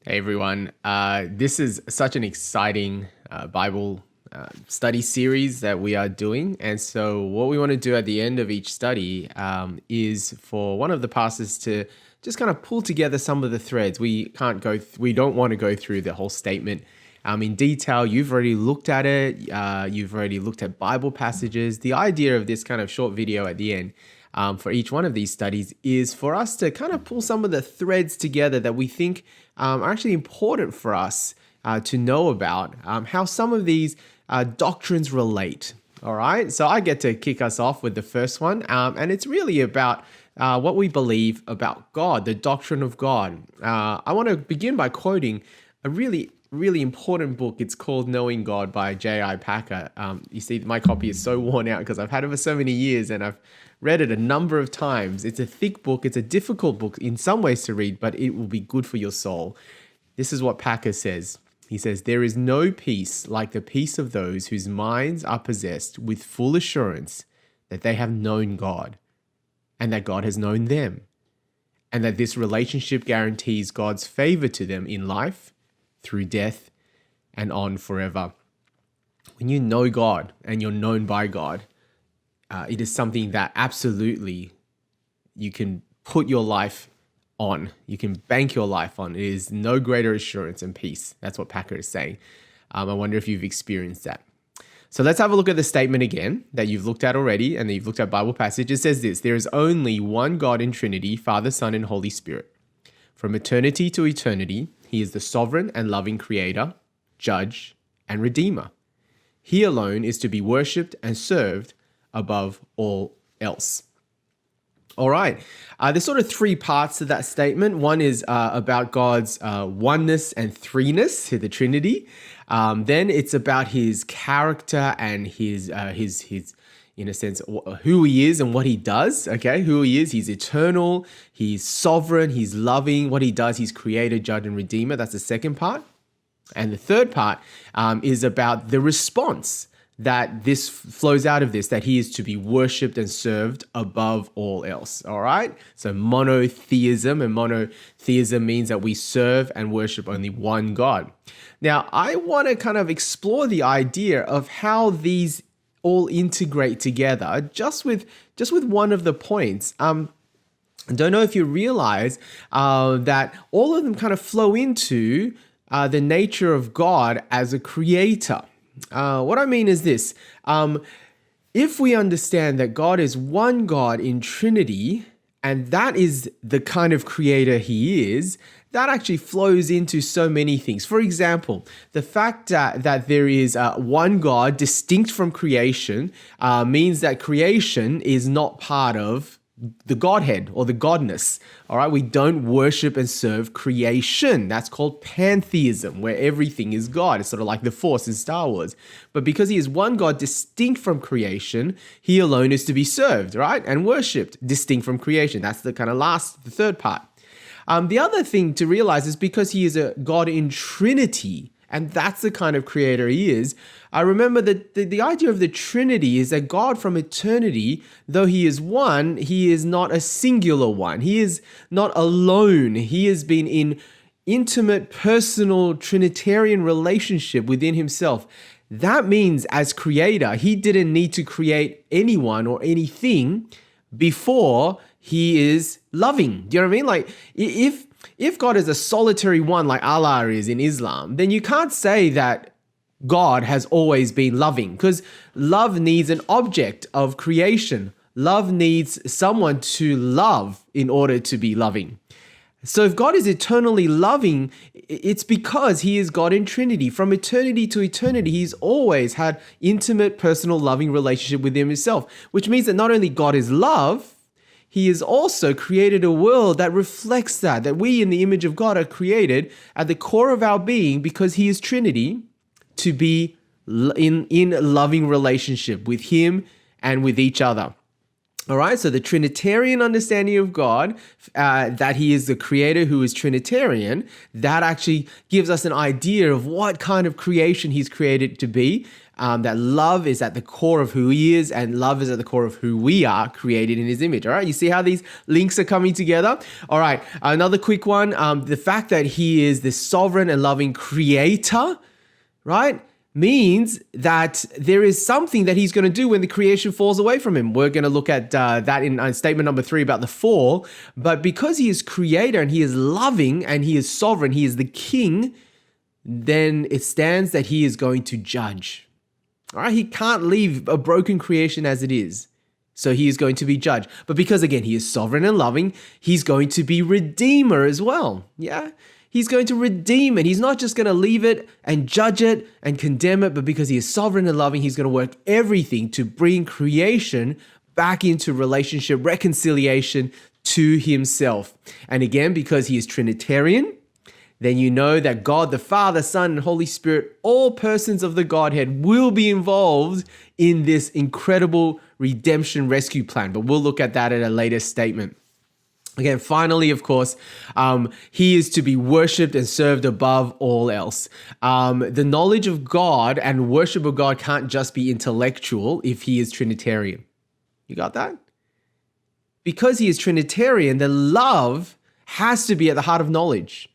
Hey everyone, this is such an exciting Bible study series that we are doing. And so, what we want to do at the end of each study is for one of the pastors to just kind of pull together some of the threads. We don't want to go through the whole statement in detail. You've already looked at it, you've already looked at Bible passages. The idea of this kind of short video at the end for each one of these studies is for us to kind of pull some of the threads together that we think are actually important for us to know about how some of these doctrines relate. All right, so I get to kick us off with the first one, and it's really about what we believe about God, the doctrine of God. I want to begin by quoting a really important book. It's called Knowing God by J.I. Packer. You see, my copy is so worn out because I've had it for so many years and I've read it a number of times. It's a thick book. It's a difficult book in some ways to read, but it will be good for your soul. This is what Packer says. He says, "There is no peace like the peace of those whose minds are possessed with full assurance that they have known God and that God has known them, and that this relationship guarantees God's favor to them in life, through death, and on forever." When you know God and you're known by God, it is something that absolutely you can put your life on. You can bank your life on. It is no greater assurance and peace. That's what Packer is saying. I wonder if you've experienced that. So let's have a look at the statement again that you've looked at already and that you've looked at Bible passage. It says this: "There is only one God in Trinity, Father, Son, and Holy Spirit. From eternity to eternity, He is the sovereign and loving Creator, Judge, and Redeemer. He alone is to be worshipped and served above all else." All right. There's sort of three parts to that statement. One is about God's oneness and threeness, the Trinity. Then it's about His character and his, in a sense, who He is and what He does. Okay, who He is. He's eternal. He's sovereign. He's loving. What He does, He's Creator, Judge, and Redeemer. That's the second part. And the third part is about the response that this flows out of this, that He is to be worshipped and served above all else. All right. So monotheism, and monotheism means that we serve and worship only one God. Now, I want to kind of explore the idea of how these all integrate together just with one of the points. I don't know if you realize that all of them kind of flow into the nature of God as a creator. What I mean is this: if we understand that God is one God in Trinity, and that is the kind of creator He is, that actually flows into so many things. For example, the fact that there is one God distinct from creation means that creation is not part of the Godhead or the Godness. All right, we don't worship and serve creation. That's called pantheism, where everything is God. It's sort of like the Force in Star Wars. But because He is one God distinct from creation, He alone is to be served, right? And worshipped, distinct from creation. That's the kind of the third part. The other thing to realize is because He is a God in Trinity, and that's the kind of creator He is. I remember that the idea of the Trinity is that God from eternity, though He is one, He is not a singular one. He is not alone. He has been in intimate, personal, Trinitarian relationship within Himself. That means as creator, He didn't need to create anyone or anything before He is loving. Do you know what I mean? Like if God is a solitary one like Allah is in Islam, then you can't say that God has always been loving, because love needs an object of creation. Love needs someone to love in order to be loving. So if God is eternally loving, it's because He is God in Trinity. From eternity to eternity, He's always had intimate, personal, loving relationship with Himself, which means that not only God is love, He has also created a world that reflects that we in the image of God are created at the core of our being, because He is Trinity, to be in loving relationship with Him and with each other. All right, so the Trinitarian understanding of God, that he is the creator who is Trinitarian, that actually gives us an idea of what kind of creation he's created to be. That love is at the core of who he is, and love is at the core of who we are, created in his image. All right, you see how these links are coming together? All right, another quick one. The fact that he is the sovereign and loving creator, right, means that there is something that he's going to do when the creation falls away from him. We're going to look at that in statement number 3 about the fall. But because he is creator and he is loving and he is sovereign, he is the king, then it stands that he is going to judge. All right, he can't leave a broken creation as it is. So he is going to be judged. But because, again, he is sovereign and loving, he's going to be redeemer as well. Yeah? He's going to redeem it. He's not just going to leave it and judge it and condemn it, but because he is sovereign and loving, he's going to work everything to bring creation back into relationship, reconciliation to himself. And again, because he is Trinitarian, then you know that God, the Father, Son, and Holy Spirit, all persons of the Godhead, will be involved in this incredible redemption rescue plan. But we'll look at that at a later statement. Again, finally, of course, he is to be worshipped and served above all else. The knowledge of God and worship of God can't just be intellectual if he is Trinitarian. You got that? Because he is Trinitarian, the love has to be at the heart of knowledge.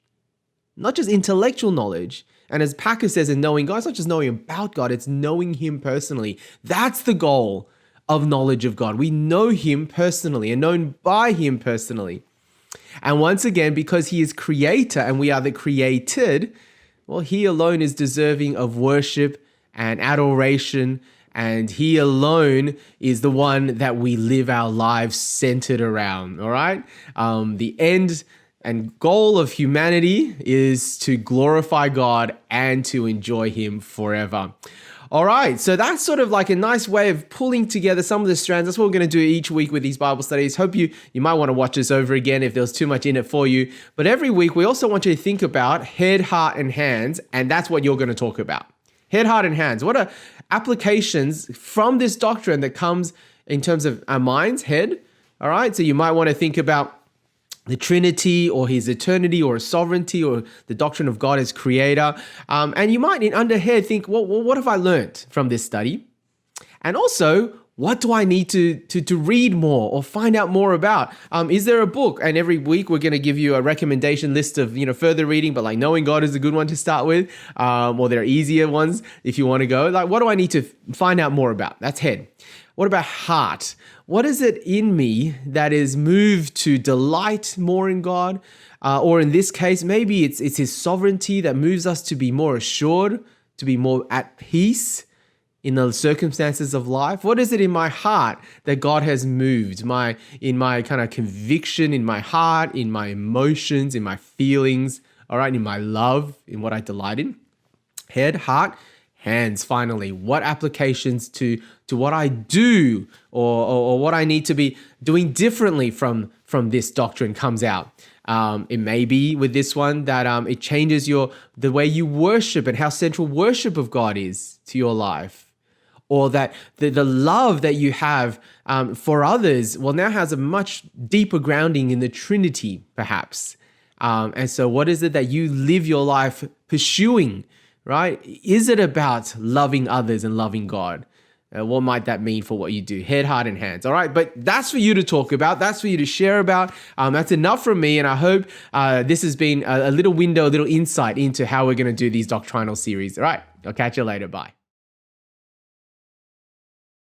Not just intellectual knowledge. And as Packer says in knowing God, it's not just knowing about God, it's knowing him personally. That's the goal of knowledge of God. We know him personally and known by him personally. And once again, because he is creator and we are the created, well, he alone is deserving of worship and adoration, and he alone is the one that we live our lives centered around, all right? The end and goal of humanity is to glorify God and to enjoy him forever. All right, so that's sort of like a nice way of pulling together some of the strands. That's what we're going to do each week with these Bible studies. Hope you might want to watch this over again if there was too much in it for you. But every week, we also want you to think about head, heart, and hands, and that's what you're going to talk about. Head, heart, and hands. What are applications from this doctrine that comes in terms of our minds, head? All right, so you might want to think about the Trinity or his eternity or his sovereignty or the doctrine of God as creator. And you might in under head think, well, what have I learned from this study? And also, what do I need to read more or find out more about? Is there a book? And every week we're going to give you a recommendation list of further reading, but like Knowing God is a good one to start with. Or there are easier ones if you want to go. Like, what do I need to find out more about? That's head. What about heart? What is it in me that is moved to delight more in God? Or in this case, maybe it's his sovereignty that moves us to be more assured, to be more at peace in the circumstances of life. What is it in my heart that God has moved? In my kind of conviction, in my heart, in my emotions, in my feelings, all right, in my love, in what I delight in. Head, heart, hands, finally. What applications to what I do or what I need to be doing differently from this doctrine comes out. It may be with this one that it changes the way you worship and how central worship of God is to your life. Or that the love that you have for others, well, now has a much deeper grounding in the Trinity, perhaps. And so what is it that you live your life pursuing, right? Is it about loving others and loving God? What might that mean for what you do? Head, heart, and hands. All right, but that's for you to talk about. That's for you to share about. That's enough from me, and I hope this has been a little window, a little insight into how we're going to do these doctrinal series. All right, I'll catch you later. Bye.